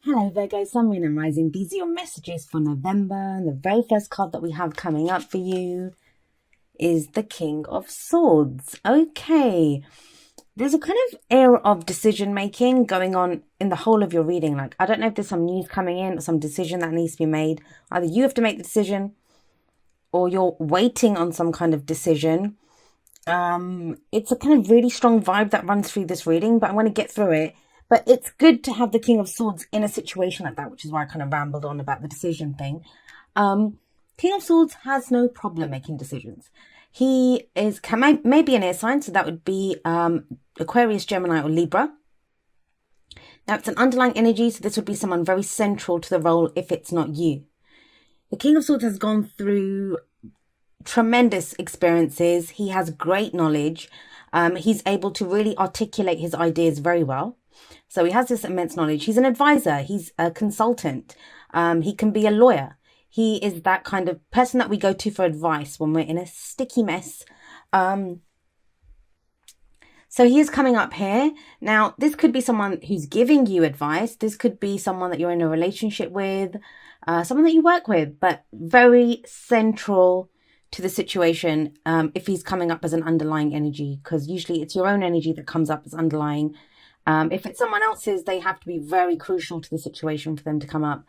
Hello Virgo, Sun, Moon and Rising. These are your messages for November. And the very first card that we have coming up for you is the King of Swords. Okay, there's a kind of air of decision making going on in the whole of your reading. Like, I don't know if there's some news coming in or some decision that needs to be made. Either you have to make the decision or you're waiting on some kind of decision. It's a kind of really strong vibe that runs through this reading, but I'm going to get through it. But it's good to have the King of Swords in a situation like that, which is why I kind of rambled on about the decision thing. King of Swords has no problem making decisions. He is maybe an air sign, so that would be Aquarius, Gemini, or Libra. Now, it's an underlying energy, so this would be someone very central to the role if it's not you. The King of Swords has gone through tremendous experiences. He has great knowledge. He's able to really articulate his ideas very well. So he has this immense knowledge. He's an advisor. He's a consultant. He can be a lawyer. He is that kind of person that we go to for advice when we're in a sticky mess. So he is coming up here. Now, this could be someone who's giving you advice. This could be someone that you're in a relationship with, someone that you work with, but very central to the situation if he's coming up as an underlying energy, because usually it's your own energy that comes up as underlying. If it's someone else's, they have to be very crucial to the situation for them to come up.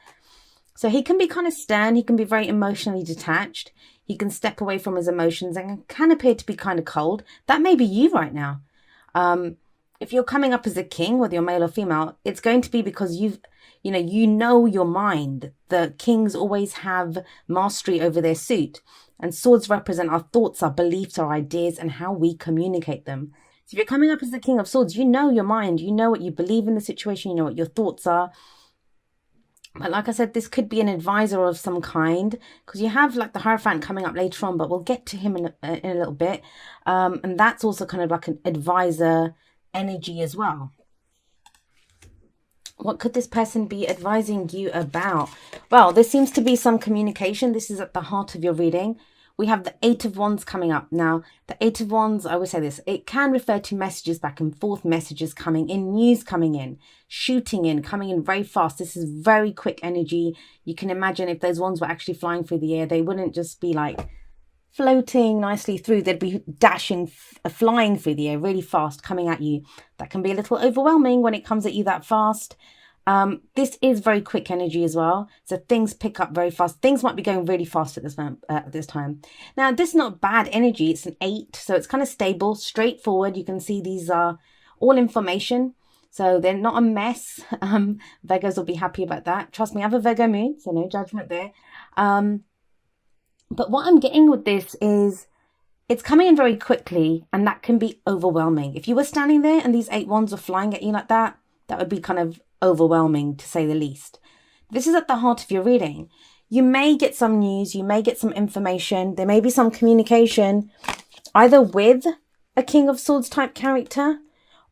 So he can be kind of stern. He can be very emotionally detached. He can step away from his emotions and can appear to be kind of cold. That may be you right now. If you're coming up as a king, whether you're male or female, it's going to be because you know your mind. The kings always have mastery over their suit. And swords represent our thoughts, our beliefs, our ideas, and how we communicate them. So if you're coming up as the King of Swords, you know your mind, you know what you believe in the situation, you know what your thoughts are. But like I said, this could be an advisor of some kind, because you have like the Hierophant coming up later on, but we'll get to him in a little bit. And that's also kind of like an advisor energy as well. What could this person be advising you about? Well, there seems to be some communication. This is at the heart of your reading. We have the Eight of Wands coming up. Now, the Eight of Wands, I always say this, it can refer to messages back and forth, messages coming in, news coming in, shooting in, coming in very fast. This is very quick energy. You can imagine if those wands were actually flying through the air, they wouldn't just be like floating nicely through. They'd be dashing, flying through the air really fast, coming at you. That can be a little overwhelming when it comes at you that fast. This is very quick energy as well. So things pick up very fast. Things might be going really fast at this time. Now, this is not bad energy. It's an 8. So it's kind of stable, straightforward. You can see these are all information. So they're not a mess. Virgos will be happy about that. Trust me, I have a Virgo moon, so no judgment there. But what I'm getting with this is it's coming in very quickly, and that can be overwhelming. If you were standing there and these 8 wands were flying at you like that, that would be kind of overwhelming, to say the least. This is at the heart of your reading. You may get some news, you may get some information, there may be some communication either with a King of Swords type character,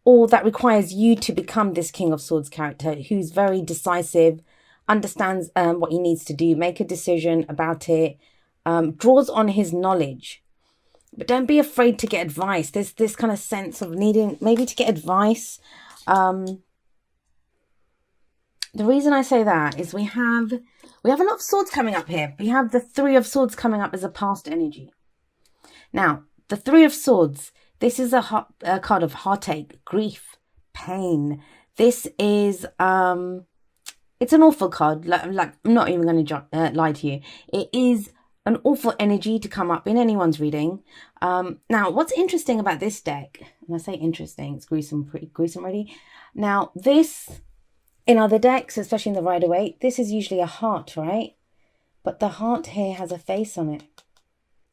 or that requires you to become this King of Swords character who's very decisive, understands what he needs to do, make a decision about it, draws on his knowledge. But don't be afraid to get advice. There's this kind of sense of needing maybe to get advice. The reason I say that is we have a lot of swords coming up here. We have the Three of Swords coming up as a past energy. Now, the Three of Swords, this is a card of heartache, grief, pain. This is, it's an awful card. Like I'm not even going to lie to you. It is an awful energy to come up in anyone's reading. Now, what's interesting about this deck, and I say interesting, it's gruesome, pretty gruesome really. Now, this, in other decks, especially in the Rider-Waite, this is usually a heart, right? But the heart here has a face on it.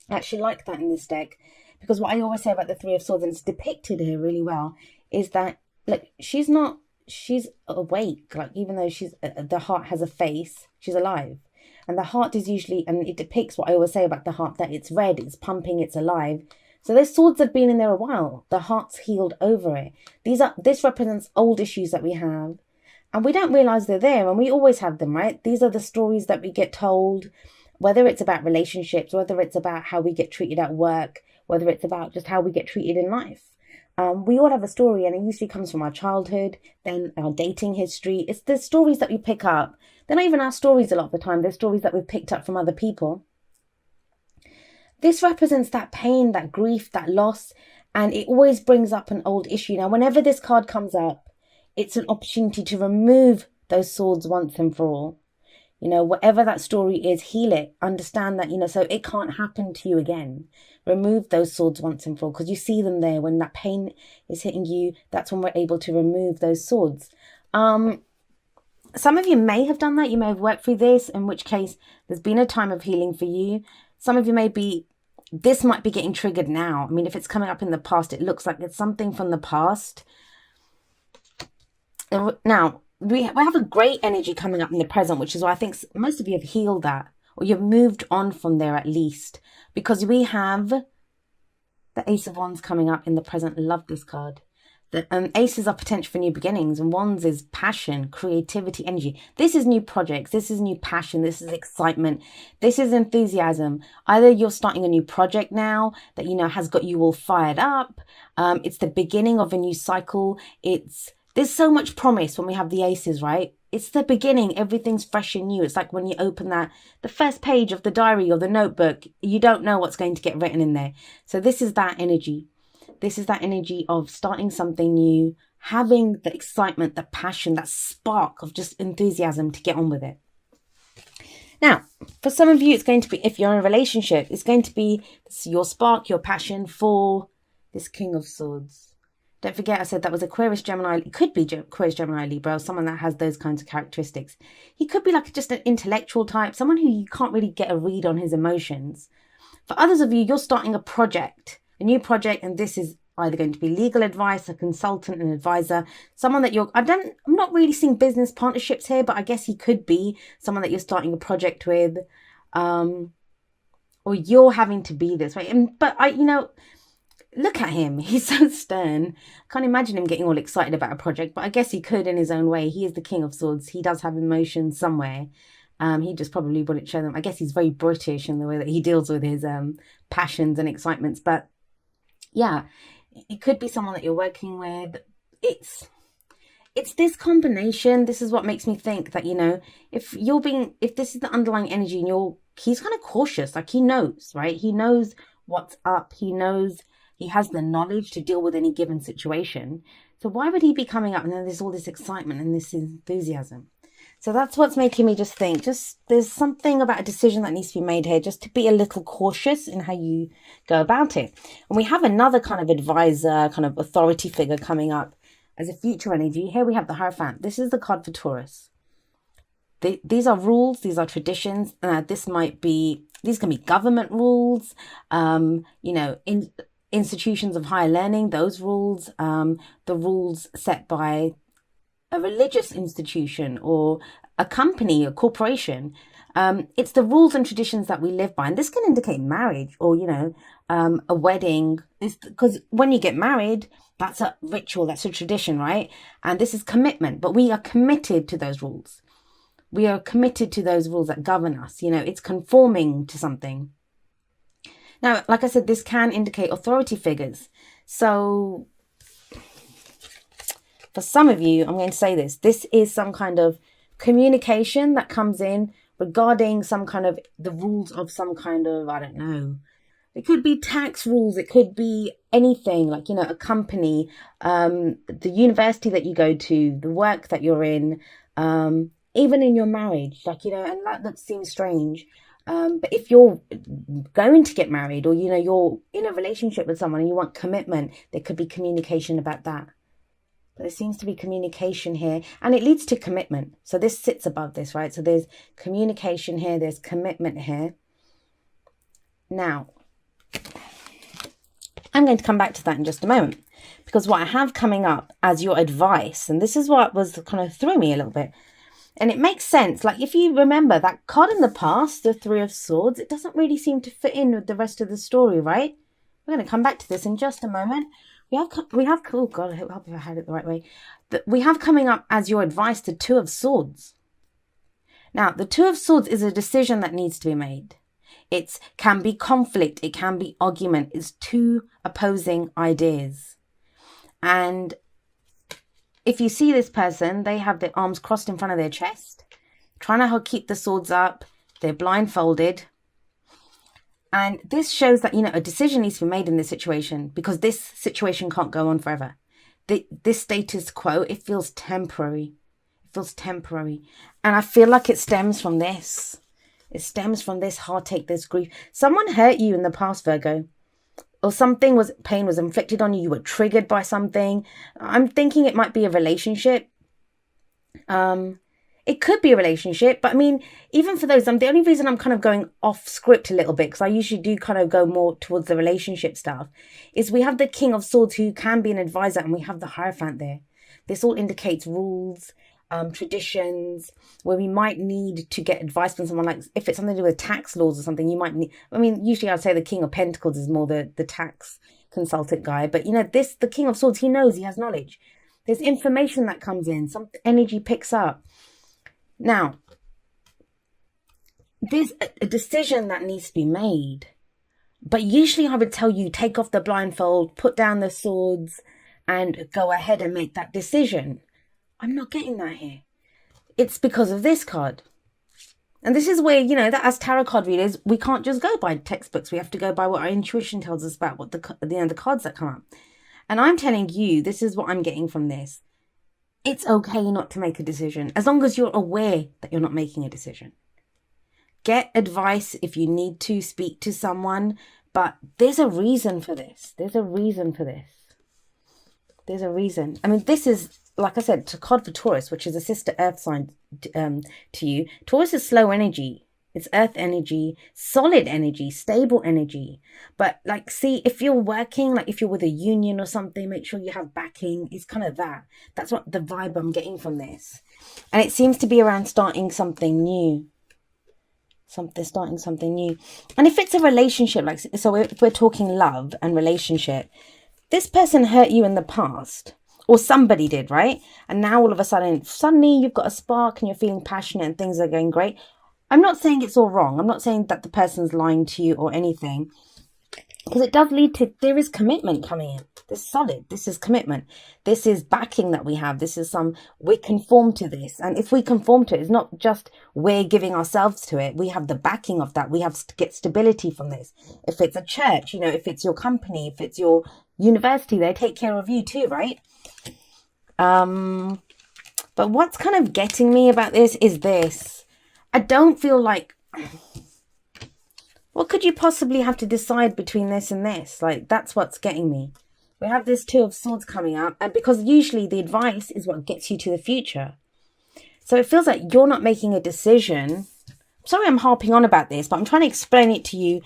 I actually like that in this deck, because what I always say about the Three of Swords, and it's depicted here really well, is that, look, she's awake. Like, even though the heart has a face, she's alive. And the heart is usually, and it depicts what I always say about the heart, that it's red, it's pumping, it's alive. So those swords have been in there a while. The heart's healed over it. This represents old issues that we have. And we don't realize they're there, and we always have them, right? These are the stories that we get told, whether it's about relationships, whether it's about how we get treated at work, whether it's about just how we get treated in life. We all have a story, and it usually comes from our childhood, then our dating history. It's the stories that we pick up. They're not even our stories a lot of the time. They're stories that we've picked up from other people. This represents that pain, that grief, that loss, and it always brings up an old issue. Now, whenever this card comes up, it's an opportunity to remove those swords once and for all. Whatever that story is, heal it. Understand that, so it can't happen to you again. Remove those swords once and for all, because you see them there. When that pain is hitting you, that's when we're able to remove those swords. Some of you may have done that. You may have worked through this, in which case there's been a time of healing for you. Some of you this might be getting triggered now. I mean, if it's coming up in the past, it looks like it's something from the past. Now, we have a great energy coming up in the present, which is why I think most of you have healed that, or you've moved on from there at least, because we have the Ace of Wands coming up in the present. Love this card. The aces are potential for new beginnings, and wands is passion, creativity, energy. This is new projects. This is new passion. This is excitement. This is enthusiasm. Either you're starting a new project now that, has got you all fired up. It's the beginning of a new cycle. There's so much promise when we have the aces, right? It's the beginning. Everything's fresh and new. It's like when you open the first page of the diary or the notebook, you don't know what's going to get written in there. So this is that energy. This is that energy of starting something new, having the excitement, the passion, that spark of just enthusiasm to get on with it. Now, for some of you, it's going to be, if you're in a relationship, it's going to be your spark, your passion for this King of Swords. Don't forget, I said that was Aquarius, Gemini. It could be Aquarius, Gemini, Libra, someone that has those kinds of characteristics. He could be like just an intellectual type, someone who you can't really get a read on his emotions. For others of you, you're starting a project, a new project, and this is either going to be legal advice, a consultant, an advisor, someone that I'm not really seeing business partnerships here, but I guess he could be someone that you're starting a project with, or you're having to be this way. But look at him. He's so stern. Can't imagine him getting all excited about a project, but I guess he could in his own way. He is the King of Swords. He does have emotions somewhere. He just probably wouldn't show them. I guess he's very British in the way that he deals with his passions and excitements. But yeah, it could be someone that you're working with. It's this combination. This is what makes me think that, if this is the underlying energy and he's kind of cautious, like he knows, right? He knows what's up. He knows he has the knowledge to deal with any given situation. So why would he be coming up and then there's all this excitement and this enthusiasm? So that's what's making me just think, there's something about a decision that needs to be made here, just to be a little cautious in how you go about it. And we have another kind of advisor, kind of authority figure coming up as a future energy. Here we have the Hierophant. This is the card for Taurus. These are rules. These are traditions. These can be government rules, institutions of higher learning, those rules, the rules set by a religious institution or a company, a corporation. It's the rules and traditions that we live by. And this can indicate marriage or, a wedding. Because when you get married, that's a ritual, that's a tradition, right? And this is commitment. But we are committed to those rules. We are committed to those rules that govern us. It's conforming to something. Now, like I said, this can indicate authority figures. So for some of you, I'm going to say this is some kind of communication that comes in regarding some kind of the rules of some kind of, I don't know. It could be tax rules. It could be anything like, a company, the university that you go to, the work that you're in, even in your marriage, and that seems strange. But if you're going to get married or, you're in a relationship with someone and you want commitment, there could be communication about that. But there seems to be communication here and it leads to commitment. So this sits above this, right? So there's communication here. There's commitment here. Now, I'm going to come back to that in just a moment because what I have coming up as your advice, and this is what was kind of threw me a little bit. And it makes sense. Like if you remember that card in the past, the Three of Swords, it doesn't really seem to fit in with the rest of the story, right? We're going to come back to this in just a moment. We have, oh God, I hope I had it the right way. We have coming up as your advice the Two of Swords. Now, the Two of Swords is a decision that needs to be made. It can be conflict. It can be argument. It's two opposing ideas. And if you see this person, they have their arms crossed in front of their chest, trying to keep the swords up. They're blindfolded. And this shows that, a decision needs to be made in this situation, because this situation can't go on forever. This status quo, it feels temporary. It feels temporary. And I feel like it stems from this. It stems from this heartache, this grief. Someone hurt you in the past, Virgo. Or pain was inflicted on you. You were triggered by something. I'm thinking it might be a relationship. It could be a relationship, but I mean, even for those, the only reason I'm kind of going off script a little bit, because I usually do kind of go more towards the relationship stuff, is we have the King of Swords, who can be an advisor, and we have the Hierophant there. This all indicates rules, traditions, where we might need to get advice from someone. Like if it's something to do with tax laws or something, you might need, usually I'd say the King of Pentacles is more the tax consultant guy, but the King of Swords, he knows, he has knowledge. There's information that comes in, some energy picks up. Now, there's a decision that needs to be made. But usually I would tell you, take off the blindfold, put down the swords, and go ahead and make that decision. I'm not getting that here. It's because of this card. And this is where, that as tarot card readers, we can't just go by textbooks. We have to go by what our intuition tells us about what the cards that come up. And I'm telling you, this is what I'm getting from this. It's okay not to make a decision, as long as you're aware that you're not making a decision. Get advice if you need to, speak to someone, but there's a reason for this. There's a reason for this. There's a reason. This is, like I said, a card for Taurus, which is a sister earth sign to you. Taurus is slow energy. It's earth energy, solid energy, stable energy. But see, if you're working, if you're with a union or something, make sure you have backing. It's kind of that. That's what the vibe I'm getting from this. And it seems to be around starting something new. Starting something new. And if it's a relationship, so if we're talking love and relationship, this person hurt you in the past. Or somebody did, right? And now all of a suddenly you've got a spark and you're feeling passionate and things are going great. I'm not saying it's all wrong. I'm not saying that the person's lying to you or anything. Because it does lead to, there is commitment coming in. This is solid. This is commitment. This is backing that we have. This is we conform to this. And if we conform to it, it's not just we're giving ourselves to it. We have the backing of that. We have to get stability from this. If it's a church, if it's your company, if it's your university, they take care of you too, right? But what's kind of getting me about this is this. I don't feel like, what could you possibly have to decide between this and this? That's what's getting me. We have this Two of Swords coming up, and because usually the advice is what gets you to the future. So it feels like you're not making a decision. Sorry I'm harping on about this, but I'm trying to explain it to you.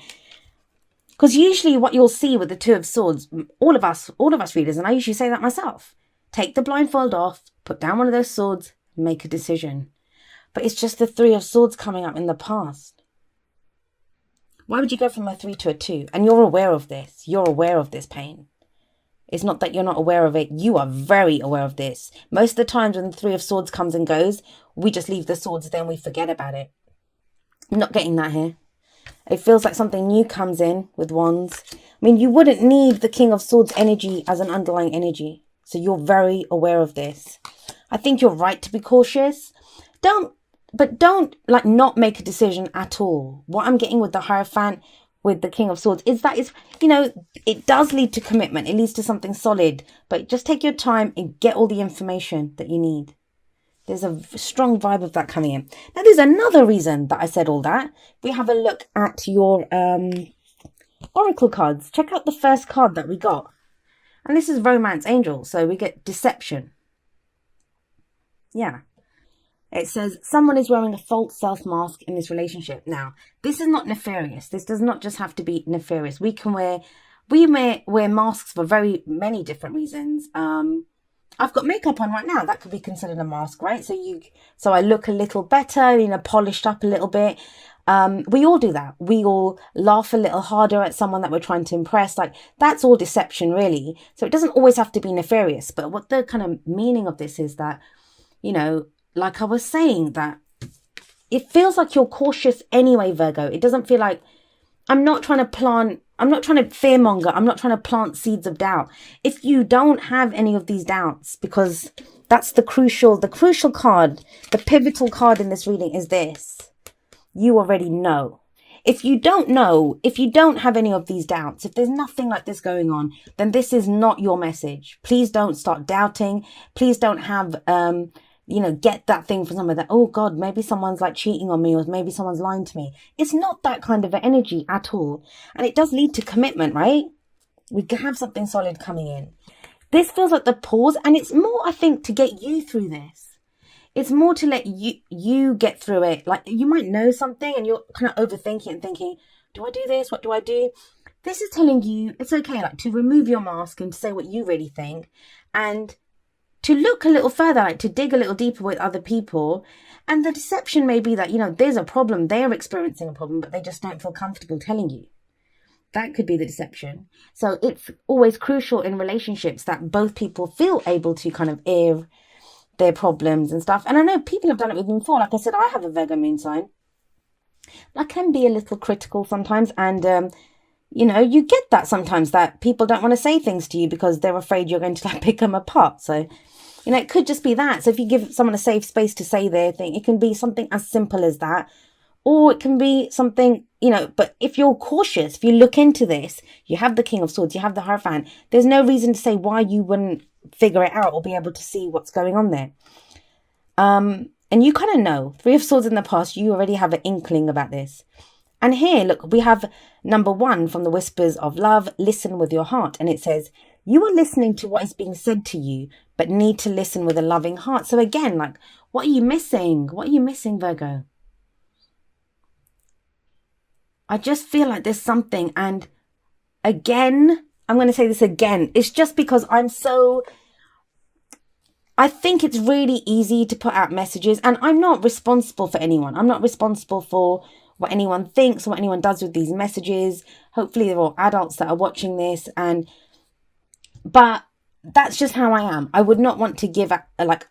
Because usually what you'll see with the Two of Swords, all of us readers, and I usually say that myself, take the blindfold off, put down one of those swords, make a decision. But it's just the Three of Swords coming up in the past. Why would you go from a 3 to a 2? And you're aware of this. You're aware of this pain. It's not that you're not aware of it. You are very aware of this. Most of the times when the Three of Swords comes and goes, we just leave the swords, then we forget about it. I'm not getting that here. It feels like something new comes in with Wands. You wouldn't need the King of Swords energy as an underlying energy. So you're very aware of this. I think you're right to be cautious. Don't not make a decision at all. What I'm getting with the Hierophant, with the King of Swords, is that it does lead to commitment. It leads to something solid, but just take your time and get all the information that you need. There's a strong vibe of that coming in. Now, there's another reason that I said all that. We have a look at your oracle cards. Check out the first card that we got. And this is Romance Angel. So we get deception. Yeah. It says, someone is wearing a false self-mask in this relationship. Now, this is not nefarious. This does not just have to be nefarious. We may wear masks for very many different reasons. I've got makeup on right now. That could be considered a mask, right? So I look a little better, polished up a little bit. We all do that. We all laugh a little harder at someone that we're trying to impress. That's all deception, really. So it doesn't always have to be nefarious. But what the kind of meaning of this is that, like I was saying, that it feels like you're cautious anyway, Virgo. It doesn't feel like, I'm not trying to plant I'm not trying to fearmonger. I'm not trying to plant seeds of doubt. If you don't have any of these doubts, because that's the crucial card, the pivotal card in this reading is this. You already know. If you don't know, if you don't have any of these doubts, if there's nothing like this going on, then this is not your message. Please don't start doubting. Please don't have, get that thing from someone that, oh God, maybe someone's like cheating on me, or maybe someone's lying to me. It's not that kind of energy at all. And it does lead to commitment, right? We have something solid coming in. This feels like the pause, and it's more, I think, to get you through this. It's more to let you get through it. Like, you might know something and you're kind of overthinking and thinking, do I do this? What do I do? This is telling you it's okay, like, to remove your mask and to say what you really think, and to look a little further, like to dig a little deeper with other people. And the deception may be that, there's a problem. They're experiencing a problem, but they just don't feel comfortable telling you. That could be the deception. So it's always crucial in relationships that both people feel able to kind of air their problems and stuff. And I know people have done it with me before. Like I said, I have a Virgo moon sign. I can be a little critical sometimes, and you get that sometimes, that people don't want to say things to you because they're afraid you're going to like pick them apart. So it could just be that. So if you give someone a safe space to say their thing, it can be something as simple as that, or it can be something, but if you're cautious, if you look into this, you have the King of Swords, you have the Hierophant, there's no reason to say why you wouldn't figure it out or be able to see what's going on there. And you kind of know, Three of Swords in the past, you already have an inkling about this. And here, look, we have number 1 from the Whispers of Love, listen with your heart. And it says, you are listening to what is being said to you, but need to listen with a loving heart. So again, like, what are you missing? What are you missing, Virgo? I just feel like there's something. And again, I'm going to say this again. It's just because I think it's really easy to put out messages, and I'm not responsible for anyone. I'm not responsible for what anyone thinks or what anyone does with these messages. Hopefully they're all adults that are watching this, but that's just how I am. I would not want to give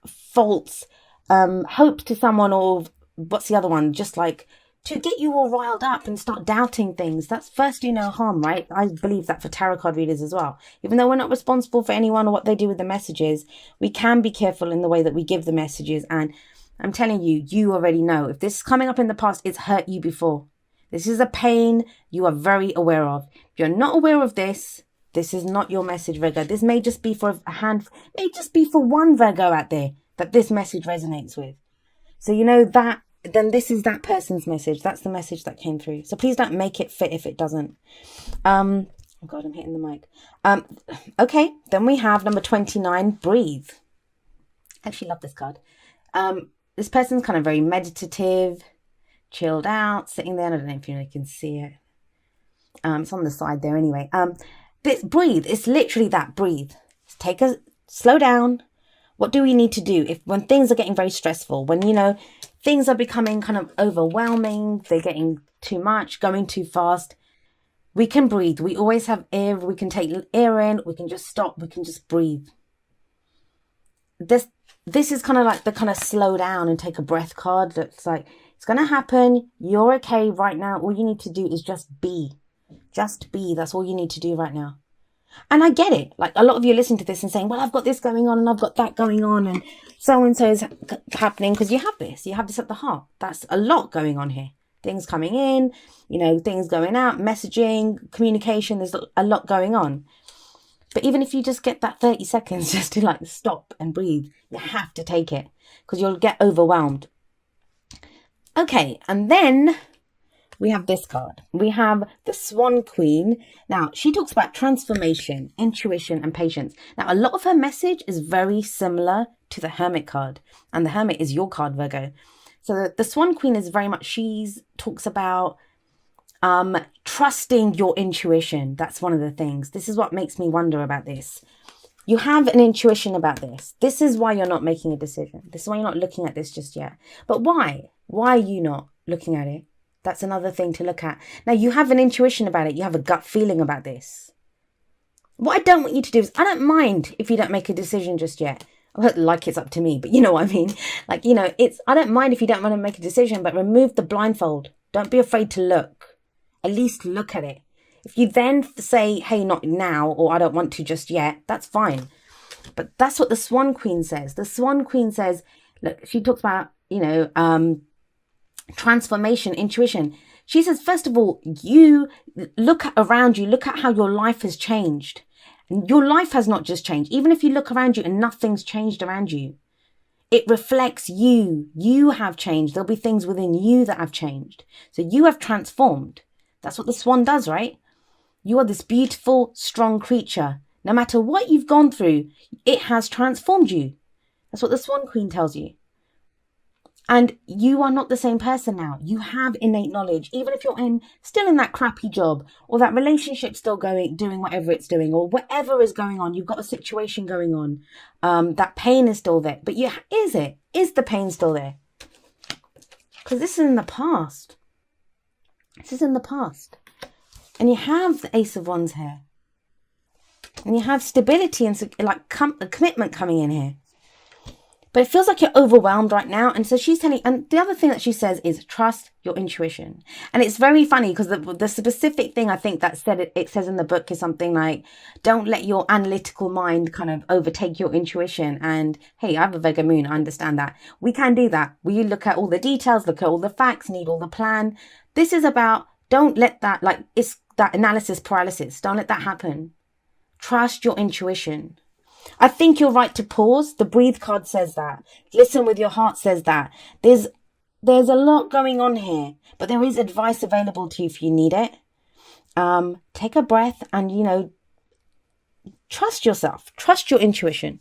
false hope to someone, or what's the other one? Just like to get you all riled up and start doubting things. That's first do no harm, right? I believe that for tarot card readers as well. Even though we're not responsible for anyone or what they do with the messages, we can be careful in the way that we give the messages. And I'm telling you, you already know. If this is coming up in the past, it's hurt you before. This is a pain you are very aware of. If you're not aware of this, this is not your message, Virgo. This may just be for may just be for one Virgo out there that this message resonates with. So that, then this is that person's message. That's the message that came through. So please don't make it fit if it doesn't. Oh God, I'm hitting the mic. Okay, then we have number 29, breathe. I actually love this card. This person's kind of very meditative, chilled out, sitting there. I don't know if you can see it. It's on the side there anyway. This breathe, it's literally that, breathe. Slow down. What do we need to do when things are getting very stressful, when, things are becoming kind of overwhelming, they're getting too much, going too fast? We can breathe. We always have air. We can take air in. We can just stop. We can just breathe. This is kind of like the kind of slow down and take a breath card. That's like, it's going to happen. You're okay right now. All you need to do is just be. Just be. That's all you need to do right now. And I get it. Like, a lot of you listen to this and saying, well, I've got this going on and I've got that going on and so is happening, because you have this at the heart. That's a lot going on here. Things coming in, things going out, messaging, communication. There's a lot going on. But even if you just get that 30 seconds just to stop and breathe, you have to take it, because you'll get overwhelmed. Okay, and then we have this card. We have the Swan Queen. Now, she talks about transformation, intuition, and patience. Now, a lot of her message is very similar to the Hermit card. And the Hermit is your card, Virgo. So the Swan Queen is very much, she talks about trusting your intuition. That's one of the things. This is what makes me wonder about this. You have an intuition about this. This is why you're not making a decision. This is why you're not looking at this just yet. But why? Why are you not looking at it? That's another thing to look at. Now, you have an intuition about it. You have a gut feeling about this. What I don't want you to do is, I don't mind if you don't make a decision just yet. Like it's up to me, but you know what I mean? I don't mind if you don't want to make a decision, but remove the blindfold. Don't be afraid to look. At least look at it. If you then say, hey, not now, or I don't want to just yet, that's fine. But that's what the Swan Queen says. The Swan Queen says, look, she talks about, transformation, intuition. She says, first of all, you look around you, look at how your life has changed. And your life has not just changed. Even if you look around you and nothing's changed around you, it reflects you. You have changed. There'll be things within you that have changed. So you have transformed. That's what the swan does, right? You are this beautiful, strong creature. No matter what you've gone through, it has transformed you. That's what the Swan Queen tells you. And you are not the same person now. You have innate knowledge. Even if you're still in that crappy job, or that relationship still doing whatever it's doing, or whatever is going on, you've got a situation going on. That pain is still there. But is the pain still there? Because this is in the past. This is in the past. And you have the Ace of Wands here. And you have stability and like a commitment coming in here. But it feels like you're overwhelmed right now. And so she's telling, and the other thing that she says is trust your intuition. And it's very funny because the specific thing I think that it says in the book is something like, don't let your analytical mind kind of overtake your intuition. And hey, I have a Virgo moon. I understand that. We can do that. We look at all the details, look at all the facts, need all the plan. This is about, don't let that, it's that analysis paralysis. Don't let that happen. Trust your intuition. I think you're right to pause. The breathe card says that. Listen with your heart says that. There's a lot going on here, but there is advice available to you if you need it. Take a breath and, trust yourself. Trust your intuition.